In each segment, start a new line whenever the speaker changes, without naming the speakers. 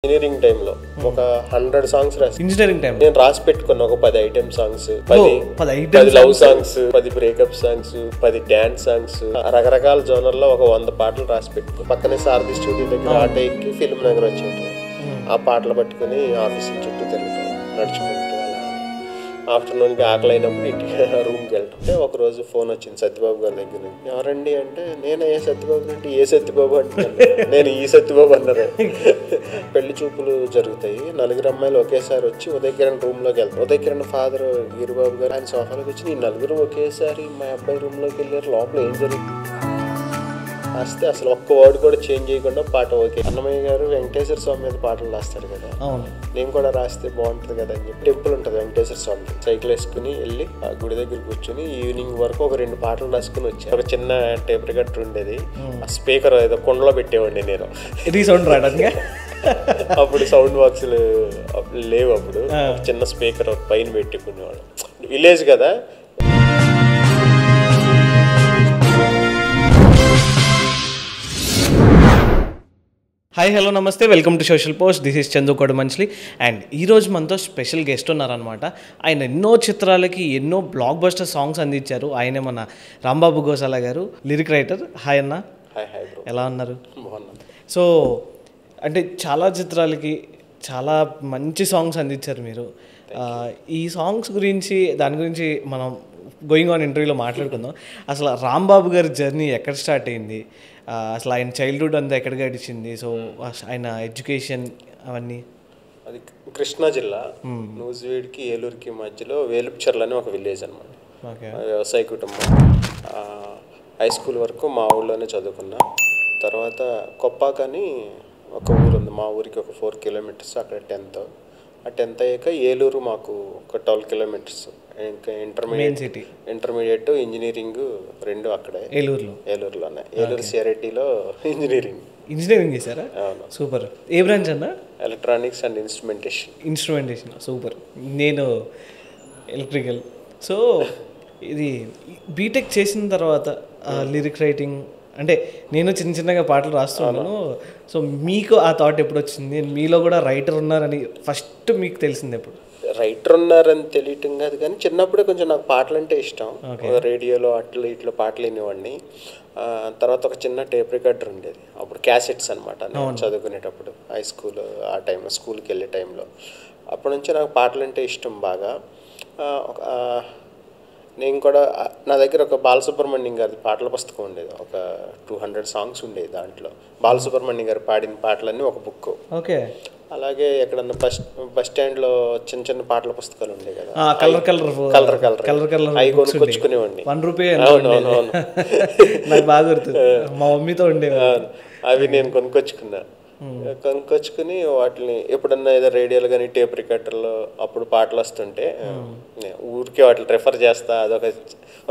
Engineering టైంలో ఒక 100 songs రాసి
ఇంజనీరింగ్ టైం
నేను రాసి పెట్టుకున్న ఒక 10 item songs, 10 love songs, 10 breakup songs, 10 dance songs, రకరకాల జోనర్లో ఒక 100 పాటలు రాసి పెట్టుకుని పక్కనే సారథి స్టూడియో దగ్గర ఆటో ఎక్కి ఫిల్మ్ నగర్ వచ్చేయటం, ఆ పాటలు పట్టుకుని ఆఫీస్ చుట్టూ తిరగటం, నడుచుకుంటూ అలా ఆఫ్టర్నూన్కి ఆకలి అయినప్పుడు ఇంటికి రూమ్కి వెళ్ళటం. ఒక రోజు ఫోన్ వచ్చింది సత్యబాబు గారి దగ్గర నుంచి. ఎవరండి అంటే, నేను ఏ సత్యబాబు అంటే, ఏ సత్యబాబు అంటే నేను ఈ సత్యబాబు అన్నారు. పెళ్లి చూపులు జరుగుతాయి, 4 అమ్మాయిలు ఒకేసారి వచ్చి ఉదయ్ కిరణ్ రూమ్లోకి వెళ్తారు. ఉదయ్ కిరణ్ ఫాదర్ వీరబాబు గారు ఆయన సోఫాలోకి వచ్చి, నీ 4 ఒకేసారి మా అబ్బాయి రూమ్లోకి వెళ్ళారు, లోపల ఏం జరుగుతుంది రాస్తే అసలు ఒక్క వర్డ్ కూడా చేంజ్ చేయకుండా పాట ఓకే. అన్నమయ్య గారు వెంకటేశ్వర స్వామి మీద పాటలు రాస్తారు కదా, నేను కూడా రాస్తే బాగుంటుంది కదా అని చెప్పి టెంపుల్ ఉంటుంది వెంకటేశ్వర స్వామి, సైకిల్ వేసుకుని వెళ్ళి ఆ గుడి దగ్గర కూర్చొని ఈవినింగ్ వరకు ఒక 2 పాటలు రాసుకుని వచ్చాను. ఒక చిన్న టేప్ రికార్డర్ ఉండేది, ఆ స్పీకర్ ఏదో కుండలో పెట్టేవాడిని నేను. అప్పుడు సౌండ్ బాక్సులు లేవు, అప్పుడు చిన్న స్పీకర్ పైన పెట్టుకునేవాడు. విలేజ్ కదా.
హాయ్ హలో నమస్తే, welcome to social post. This is Chandu Kodamanchili. And ఈరోజు మనతో స్పెషల్ గెస్ట్ ఉన్నారనమాట. ఆయన ఎన్నో చిత్రాలకి ఎన్నో బ్లాక్ బస్టర్ సాంగ్స్ అందించారు. ఆయనే మన రాంబాబు గోసాల గారు, లిరిక్ రైటర్. హాయ్ అన్న.
హాయ్ బ్రో,
ఎలా ఉన్నారు? సో అంటే చాలా చిత్రాలకి చాలా మంచి సాంగ్స్ అందించారు మీరు. ఈ సాంగ్స్ గురించి, దాని గురించి మనం గోయింగ్ ఆన్ ఇంటర్వ్యూలో మాట్లాడుకుందాం. అసలు రాంబాబు గారి జర్నీ ఎక్కడ స్టార్ట్ అయింది, అసలు ఆయన చైల్డ్హుడ్ అంతా ఎక్కడ గడిచింది, సో ఆయన ఎడ్యుకేషన్ అవన్నీ.
అది కృష్ణా జిల్లా, నూజివీడికి ఏలూరుకి మధ్యలో వేలుపుచర్ల అని ఒక విలేజ్ అనమాట. వ్యవసాయ కుటుంబం. హై స్కూల్ వరకు మా ఊళ్ళోనే చదువుకున్నా. తర్వాత కొప్పాక అని ఒక ఊరు ఉంది, మా ఊరికి ఒక 4 కిలోమీటర్స్, అక్కడ 10th. ఆ 10th అయ్యాక ఏలూరు మాకు ఒక 12 కిలోమీటర్స్. ఇంకా ఇంటర్మీడియట్ ఇంజనీరింగ్ 2 అక్కడే ఏలూరులోనే. ఏలూరు సిఆర్ఐటీలో ఇంజనీరింగ్
చేశారా? సూపర్. ఏ బ్రాంచ్ అన్న?
Electronics and instrumentation.
సూపర్. నేను ఎలక్ట్రికల్. సో ఇది బీటెక్ చేసిన తర్వాత లిరిక్ రైటింగ్ అంటే నేను చిన్నగా పాటలు రాస్తున్నాను. సో మీకు ఆ థాట్ ఎప్పుడు వచ్చింది? మీలో కూడా రైటర్ ఉన్నారని ఫస్ట్ మీకు తెలిసింది ఎప్పుడు?
రైటర్ ఉన్నారని తెలియటం కాదు, కానీ చిన్నప్పుడే కొంచెం నాకు పాటలు అంటే ఇష్టం. రేడియోలో ఇట్లా పాటలు వినేవాడిని. తర్వాత ఒక చిన్న టేప్ రికార్డర్ ఉండేది, అప్పుడు క్యాసెట్స్ అనమాట. నేను చదువుకునేటప్పుడు హై స్కూల్, ఆ టైంలో స్కూల్కి వెళ్ళే టైంలో అప్పటి నుంచి నాకు పాటలు అంటే ఇష్టం బాగా. నేను కూడా నా దగ్గర ఒక బాలసుబ్రహ్మణ్యం గారి పాటల పుస్తకం ఉండేది, ఒక 200 సాంగ్స్ ఉండేది. దాంట్లో బాలసుబ్రహ్మణ్యం గారి పాడిన పాటలన్నీ ఒక బుక్.
ఓకే.
అలాగే ఎక్కడన్నా బస్ స్టాండ్లో చిన్న పాటల పుస్తకాలు ఉండేవి కదా,
కలర్
అవి కొనుక్కొచ్చుకునేవాడిని.
₹1 నాకు బాగా గుర్తు, మా మమ్మీతో ఉండేవి.
అవి నేను కొనుక్కొచ్చుకుని వాటిని ఎప్పుడన్నా ఏదో రేడియోలు కానీ టేప్ రికార్డర్లో అప్పుడు పాటలు వస్తుంటే ఊరికే వాటిని రెఫర్ చేస్తా.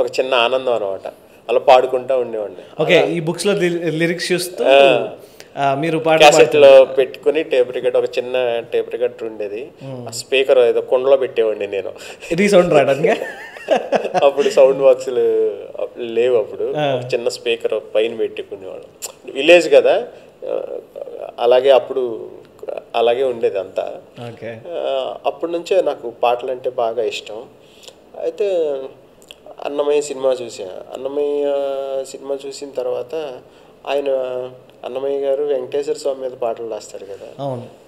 ఒక చిన్న ఆనందం అనమాట. అలా పాడుకుంటా ఉండేవాడిని.
ఓకే. ఈ బుక్స్లో లిరిక్స్ చూస్తూ మీరు
క్యాసెట్లో పెట్టుకుని టేప్ రికార్డర్, ఒక చిన్న టేప్ రికార్డర్ ఉండేది, ఆ స్పీకర్ ఏదో కుండలో పెట్టేవాడిని నేను.
సౌండ్ రావడానికి
అప్పుడు సౌండ్ బాక్సులు లేవు, అప్పుడు చిన్న స్పీకర్ పైన పెట్టుకునేవాడు. విలేజ్ కదా, అలాగే ఉండేది అంతా. అప్పటి నుంచే నాకు పాటలు అంటే బాగా ఇష్టం. అయితే అన్నమయ్య సినిమా చూసిన తర్వాత అన్నమయ్య గారు వెంకటేశ్వర స్వామి మీద పాటలు రాస్తారు కదా,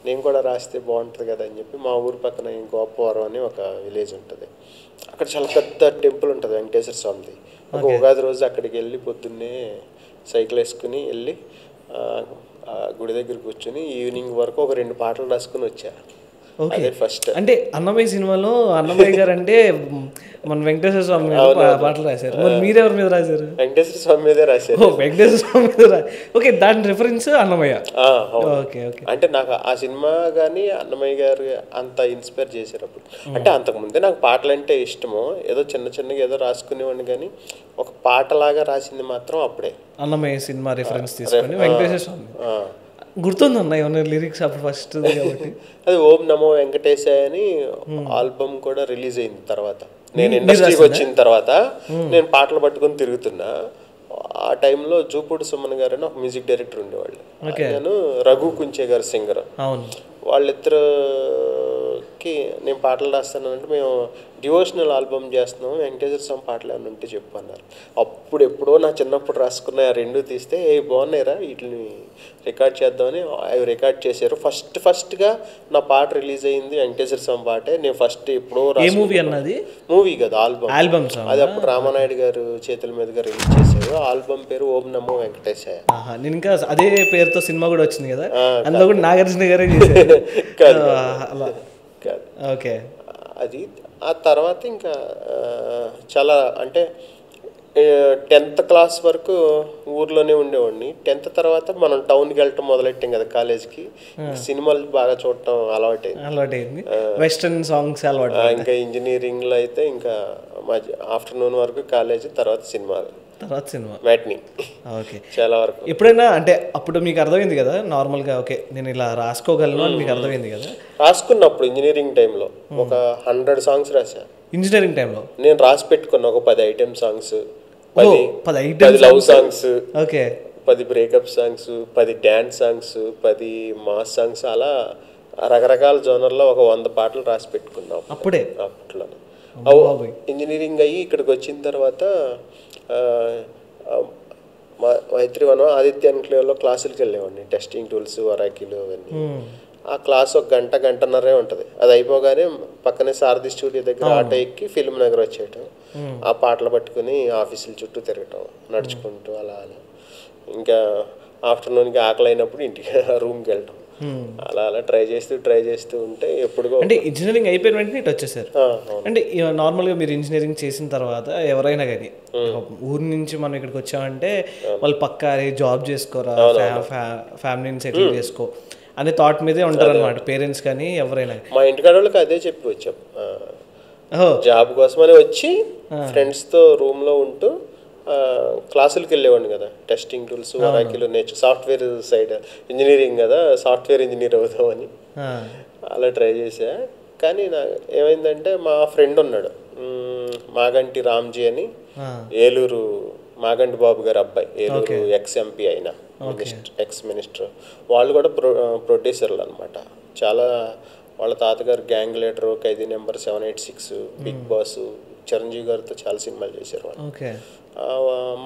నేను కూడా రాస్తే బాగుంటుంది కదా అని చెప్పి మా ఊరు పక్కన గోపవరం అని ఒక విలేజ్ ఉంటుంది. అక్కడ చాలా పెద్ద టెంపుల్ ఉంటుంది వెంకటేశ్వర స్వామిది. ఒక ఉగాది రోజు అక్కడికి వెళ్ళి పొద్దున్నే సైకిల్ వేసుకుని వెళ్ళి గుడి దగ్గర కూర్చొని ఈవినింగ్ వరకు ఒక 2 పాటలు రాసుకుని వచ్చా. అదే ఫస్ట్.
అంటే అన్నమయ్య సినిమాలో అన్నమయ్య గారు అంటే మన వెంకటేశ్వర స్వామి మీద పాటలు రాశారు. మరి మీరెవరి మీద రాశారు?
వెంకటేశ్వర స్వామి మీదే రాశారు.
వెంకటేశ్వర స్వామి మీద. ఓకే, దాని రిఫరెన్స్ అన్నమయ్య. ఓకే.
అంటే నాకు ఆ సినిమా కానీ అన్నమయ్య గారు అంత ఇన్స్పైర్ చేశారు అప్పుడు. అంటే అంతకుముందే నాకు పాటలు అంటే ఇష్టము, ఏదో చిన్నగా ఏదో రాసుకునేవాడిని, కానీ ఒక పాటలాగా రాసింది మాత్రం అప్పుడే
అన్నమయ్య సినిమా రిఫరెన్స్ తీసుకొని వెంకటేశ్వర స్వామి. గుర్తుందన్న ఏమన్నా లిరిక్స్ అప్పుడు ఫస్ట్?
అది ఓం నమో వెంకటేశాయ అని ఆల్బమ్ కూడా రిలీజ్ అయింది. తర్వాత నేను ఇండస్ట్రీకి వచ్చిన తర్వాత నేను పాటలు పట్టుకొని తిరుగుతున్నా. ఆ టైంలో జూపూడి సుమన్ గారు అని ఒక మ్యూజిక్ డైరెక్టర్ ఉండేవాళ్ళు. నేను రఘు కుంచే గారు సింగర్. వాళ్ళిద్దరికి నేను పాటలు రాస్తానంటే మేము డివోషనల్ ఆల్బమ్ చేస్తున్నాం, వెంకటేశ్వర స్వామి పాటలు ఏమైనా ఉంటే చెప్పు అన్నారు. అప్పుడు ఎప్పుడో నా చిన్నప్పుడు రాసుకున్న ఆ రెండు తీస్తే బాగున్నాయిరా వీటిని రికార్డ్ చేద్దామని అవి రికార్డ్ చేశారు. ఫస్ట్గా నా పాట రిలీజ్ అయింది వెంకటేశ్వర స్వామి పాటే. నేను ఫస్ట్ ఎప్పుడో మూవీ కదా ఆల్బమ్, అది అప్పుడు రామానాయుడు గారు చేతుల మీదుగా రిలీజ్ చేశారు. ఆల్బమ్ పేరు ఓం నమో వెంకటేశాయ.
నేను ఇంకా అదే పేరుతో సినిమా కూడా వచ్చింది కదా, అందులో కూడా నాగార్జున గారే ఓకే.
అది ఆ తర్వాత ఇంకా చాలా అంటే 10th క్లాస్ వరకు ఊర్లోనే ఉండేవాడిని. 10th తర్వాత మనం టౌన్కి వెళ్ళటం మొదలెట్టాం కదా కాలేజ్కి, సినిమాలు బాగా చూడటం
అలవాటైంది. వెస్టర్న్ సాంగ్స్ అలవాటు.
ఇంకా ఇంజనీరింగ్లో అయితే ఇంకా ఆఫ్టర్నూన్ వరకు కాలేజ్, తర్వాత సినిమా మ్యాట్నీ.
ఓకే,
చాలా వరకు.
ఎప్పుడైనా అంటే అప్పుడు మీకు అర్థమైంది కదా నార్మల్గా, ఓకే నేను ఇలా రాసుకోగలను అని మీకు అర్థమైంది కదా?
రాసుకున్నప్పుడు ఇంజనీరింగ్ టైంలో ఒక 100 సాంగ్స్ రాశా.
ఇంజనీరింగ్ టైంలో
నేను రాసి పెట్టుకున్న ఒక 10 item songs, 10 love songs,
okay
10 breakup songs, 10 dance songs, 10 mass songs, అలా రకరకాల జోనర్లో ఒక 100 పాటలు రాసి పెట్టుకున్నాం అప్పట్లో. ఇంజనీరింగ్ అయ్యి ఇక్కడికి వచ్చిన తర్వాత మైత్రివనం ఆదిత్య ఎన్క్లేవ్లో క్లాసులకి వెళ్ళేవాడిని, టెస్టింగ్ టూల్స్, వరాకిలు అవన్నీ. ఆ క్లాస్ ఒక గంటన్నరే ఉంటుంది. అది అయిపోగానే పక్కనే సారథి స్టూడియో దగ్గర ఆటో ఎక్కి ఫిల్మ్ నగర్ వచ్చేయటం, ఆ పాటలు పట్టుకుని ఆఫీసుల చుట్టూ తిరగటం నడుచుకుంటూ అలా అలా. ఇంకా ఆఫ్టర్నూన్కి ఆకలి అయినప్పుడు ఇంటికి రూమ్కి వెళ్ళటం, అలా అలా ట్రై చేస్తూ ఉంటే ఎప్పుడు.
అంటే ఇంజనీరింగ్ అయిపోయిన వెంటనే ఇటు వచ్చేసారు. అంటే నార్మల్గా మీరు ఇంజనీరింగ్ చేసిన తర్వాత ఎవరైనా కానీ ఊరి నుంచి మనం ఇక్కడికి వచ్చామంటే వాళ్ళు పక్కా జాబ్ చేసుకోరా, ఫ్యామిలీని సెటిల్ చేసుకో అనే థాట్ మీదే ఉంటారు అనమాట పేరెంట్స్ కానీ ఎవరైనా.
మా ఇంటికాడ వాళ్ళకి అదే చెప్పి వచ్చాం, జాబ్ కోసమని వచ్చి ఫ్రెండ్స్తో రూమ్లో ఉంటూ క్లాసులకి వెళ్ళేవాడిని కదా, టెస్టింగ్ టూల్స్, వరాకిలు సాఫ్ట్వేర్ సైడ్ ఇంజనీరింగ్ కదా, సాఫ్ట్వేర్ ఇంజనీర్ అవుదామని అలా ట్రై చేసా. కానీ ఏమైందంటే మా ఫ్రెండ్ ఉన్నాడు మాగంటి రామ్జీ అని, ఏలూరు మాగంటి బాబు గారు అబ్బాయి, ఏలూరు ఎక్స్-ఎంపీ అయిన ఎక్స్-మినిస్టర్. వాళ్ళు కూడా ప్రొడ్యూసర్లు అనమాట. చాలా వాళ్ళ తాతగారు గ్యాంగ్ లీడరు, ఖైదీ నెంబర్ 786, బిగ్ బాస్, చిరంజీవి గారితో చాలా సినిమాలు చేశారు వాళ్ళు.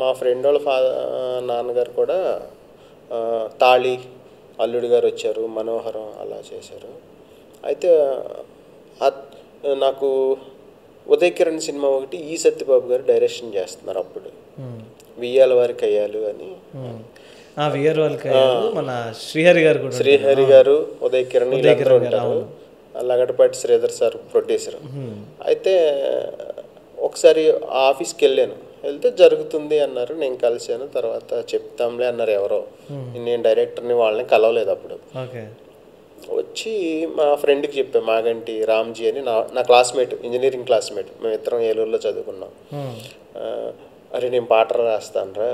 మా ఫ్రెండ్ వాళ్ళ నాన్నగారు కూడా తాళి, అల్లుడి గారు వచ్చారు, మనోహరం అలా చేశారు. అయితే నాకు ఉదయ్ కిరణ్ సినిమా ఒకటి ఈ సత్యబాబు గారు డైరెక్షన్ చేస్తున్నారు అప్పుడు, వియ్యాల వారి కయ్యాలు అని.
మన శ్రీహరి
గారు ఉదయ్ కిరణ్ వీళ్ళందరూ ఉంటారు, లగడపాటి శ్రీధర్ సార్ ప్రొడ్యూసర్. అయితే ఒకసారి ఆఫీస్కి వెళ్తే జరుగుతుంది అన్నారు, నేను కలిశాను. తర్వాత చెప్తాంలే అన్నారు ఎవరో, నేను డైరెక్టర్ని వాళ్ళని కలవలేదు అప్పుడు. వచ్చి మా ఫ్రెండ్కి చెప్పాను, మాగంటి రామ్జీ అని, నా క్లాస్మేట్, ఇంజనీరింగ్ క్లాస్మేట్, మేమిద్దరం ఏలూరులో చదువుకున్నాం. అరే నేను పాట రాస్తానురా,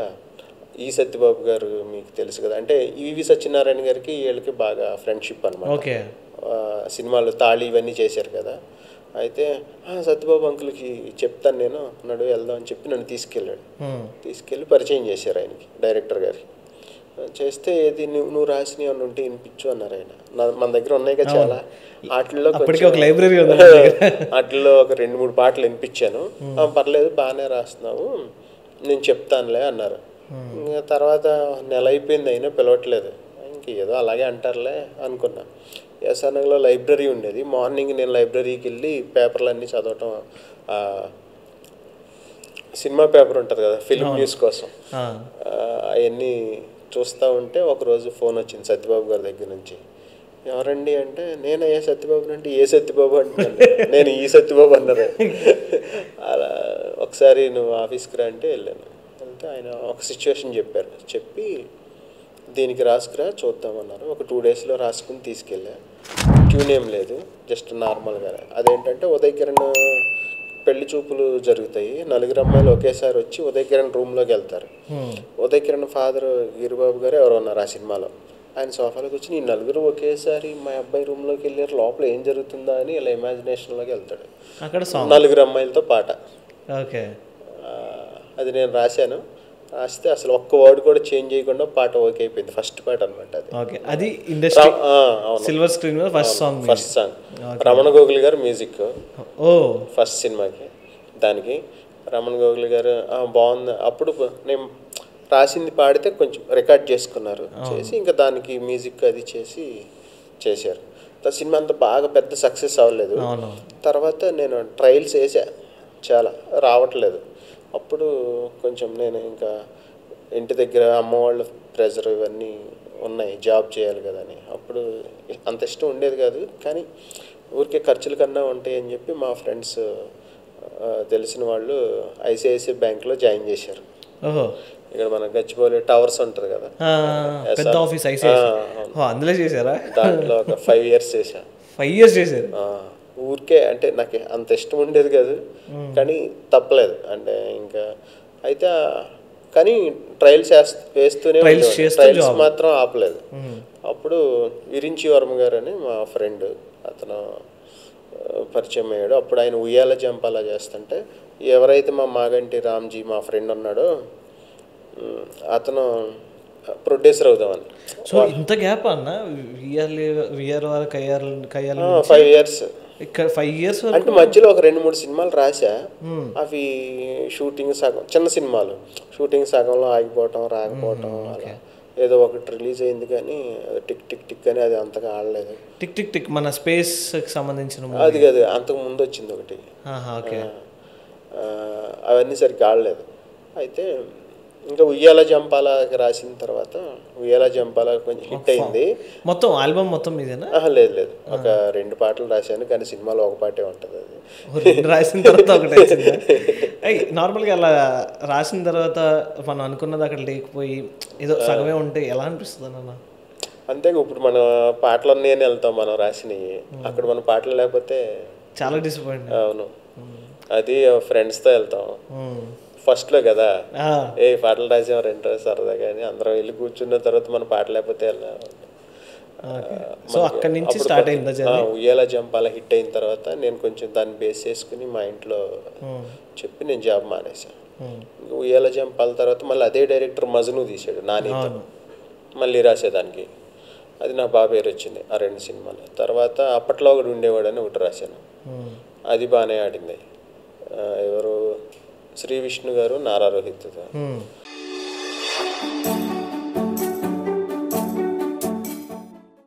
ఈ సత్యబాబు గారు మీకు తెలుసు కదా అంటే, ఈవి సత్యనారాయణ గారికి వీళ్ళకి బాగా ఫ్రెండ్షిప్ అనమాట. సినిమాలు తాళి ఇవన్నీ చేశారు కదా. అయితే సత్యబాబు అంకుల్కి చెప్తాను నేను అన్నాడు, వెళ్దాం అని చెప్పి నన్ను తీసుకెళ్ళి పరిచయం చేశారు ఆయనకి, డైరెక్టర్ గారికి. చేస్తే ఏది నువ్వు రాసినవి ఏమన్నా ఉంటే వినిపించు అన్నారు ఆయన. మన దగ్గర ఉన్నాయి కదా చాలా, వాటిల్లో వాటిల్లో ఒక 2-3 పాటలు వినిపించాను. పర్లేదు బాగానే రాస్తున్నావు, నేను చెప్తానులే అన్నారు. ఇంకా తర్వాత నెల అయిపోయింది, అయినా పిలవట్లేదు. ఏదో అలాగే అంటారులే అనుకున్నా. ఎస్ఆర్నగర్లో లైబ్రరీ ఉండేది. మార్నింగ్ నేను లైబ్రరీకి వెళ్ళి పేపర్లన్నీ చదవటం, సినిమా పేపర్ ఉంటుంది కదా ఫిల్మ్ న్యూస్ కోసం, అవన్నీ చూస్తూ ఉంటే ఒకరోజు ఫోన్ వచ్చింది సత్యబాబు గారి దగ్గర నుంచి. ఎవరండి అంటే, నేను ఏ సత్యబాబు అంటే, ఏ సత్యబాబు అంటే నేను ఈ సత్యబాబు అన్నారు. అలా ఒకసారి నువ్వు ఆఫీస్కి రా అంటే వెళ్ళాను. వెళ్తే ఆయన ఒక సిచ్యువేషన్ చెప్పి దీనికి రాసుకురా చూద్దామన్నారు. ఒక 2 డేస్లో రాసుకుని తీసుకెళ్ళా. ట్యూన్ ఏం లేదు, జస్ట్ నార్మల్గా. అదేంటంటే ఉదయ్ కిరణ్ పెళ్లి చూపులు జరుగుతాయి, 4 అమ్మాయిలు ఒకేసారి వచ్చి ఉదయ్ కిరణ్ రూమ్లోకి వెళ్తారు. ఉదయ్ కిరణ్ ఫాదర్ గిరిబాబు గారు ఎవరో ఉన్నారు ఆ సినిమాలో. ఆయన సోఫాలోకి వచ్చి, ఈ 4 ఒకేసారి మా అబ్బాయి రూమ్లోకి వెళ్ళారు, లోపల ఏం జరుగుతుందా అని ఇలా ఇమాజినేషన్లోకి వెళ్తాడు. 4 అమ్మాయిలతో పాట. అది నేను రాశాను. రాస్తే అసలు ఒక్క వర్డ్ కూడా చేంజ్ చేయకుండా పాట ఓకే అయిపోయింది. ఫస్ట్ పాట అనమాట అది.
ఓకే, అది ఇండస్ట్రీ సిల్వర్ స్క్రీన్ మీద ఫస్ట్ సాంగ్
రమణ గోగుల్ గారు మ్యూజిక్.
ఓ
ఫస్ట్ సినిమాకి దానికి రమణ గోగుల్ గారు బాగుంది. అప్పుడు నేను రాసింది పాడితే కొంచెం రికార్డ్ చేసుకున్నారు, చేసి ఇంకా దానికి మ్యూజిక్ అది చేశారు. సినిమా అంతా బాగా పెద్ద సక్సెస్ అవ్వలేదు. తర్వాత నేను ట్రయల్స్ వేసా, చాలా రావట్లేదు. అప్పుడు కొంచెం నేను ఇంకా ఇంటి దగ్గర అమ్మ వాళ్ళ ప్రెజర్ ఇవన్నీ ఉన్నాయి, జాబ్ చేయాలి కదా అని. అప్పుడు అంత ఇష్టం ఉండేది కాదు, కానీ ఊరికే ఖర్చుల కన్నా ఉంటాయి అని చెప్పి మా ఫ్రెండ్స్ తెలిసిన వాళ్ళు ఐసిఐసిఐ బ్యాంక్లో జాయిన్ చేశారు. ఇక్కడ మన గచ్చిబౌలి టవర్స్ ఉంటుంది కదా,
పెద్ద ఆఫీస్ అందులో చేశారా?
దాంట్లో ఒక 5 years చేశాను.
5 years చేశారు.
ఊరికే అంటే నాకు అంత ఇష్టం ఉండేది కాదు, కానీ తప్పలేదు అంటే ఇంకా. అయితే కానీ ట్రయల్స్ వేస్తూనే ట్రయల్స్ మాత్రం ఆపలేదు. అప్పుడు విరించి వర్మ గారు అని మా ఫ్రెండ్, అతను పరిచయం అయ్యాడు. అప్పుడు ఆయన ఉయ్యాల జంపాలా చేస్తుంటే ఎవరైతే మా మాగంటి రామ్జీ మా ఫ్రెండ్ ఉన్నాడో అతను ప్రొడ్యూసర్ అవుదామని.
సో ఇంత గ్యాప్ అన్న విఆర్
5 years
ఇక్కడ 5 years
అంటే మధ్యలో ఒక 2-3 సినిమాలు రాసా. అవి షూటింగ్ సగం, చిన్న సినిమాలు షూటింగ్ సగంలో ఆగిపోవటం, రాకపోవటం, అలా ఏదో ఒకటి రిలీజ్ అయింది కానీ టిక్ టిక్ టిక్ అని అది అంతగా ఆడలేదు.
టిక్ టిక్ టిక్ మన స్పేస్ సంబంధించిన
అది కాదు, అంతకు ముందు వచ్చింది ఒకటి, అవన్నీ సరిగ్గా ఆడలేదు. అయితే ఇంకా ఉయ్యాల జంపాల రాసిన తర్వాత ఉయ్యాల జంపాల కొంచెం హిట్ అయింది.
మొత్తం ఆల్బమ్ మొత్తం ఇదేనా?
లేదు, ఒక 2 పాటలు రాశాను, కానీ సినిమాలో ఒక పాటే ఉంటుంది.
అది రాసిన తర్వాత ఒకటే. నార్మల్గా అలా రాసిన తర్వాత మనం అనుకున్నది అక్కడ లేకపోయి ఏదో సగమే ఉంటే ఎలా అనిపిస్తుంది అన్న?
అంతే, ఇప్పుడు మన పాటలు ఉన్నాయని వెళ్తాం మనం రాసినవి, అక్కడ మన పాటలు లేకపోతే
చాలా డిసప్పాయింట్.
అవును, అది ఫ్రెండ్స్తో వెళ్తాం ఫస్ట్లో కదా, పాటలు రాసాం 2 రోజులు సరదా, కానీ అందరం వెళ్ళి కూర్చున్న తర్వాత మన పాట లేకపోతే ఉయ్యాల జంపాల హిట్ అయిన తర్వాత నేను కొంచెం దాన్ని బేస్ చేసుకుని మా ఇంట్లో చెప్పి నేను జాబ్ మానేశాను. ఉయ్యాల జంపాల తర్వాత మళ్ళీ అదే డైరెక్టర్ మజను తీసాడు నానితో, మళ్ళీ రాసేదానికి. అది నాకు బాగా పేరు వచ్చింది ఆ 2 సినిమాలు. తర్వాత అప్పట్లో ఒకటి ఉండేవాడని ఒకటి రాశాను, అది బాగానే ఆడింది. ఎవరు శ్రీ విష్ణు గారు, నారా రోహిత్ గారు.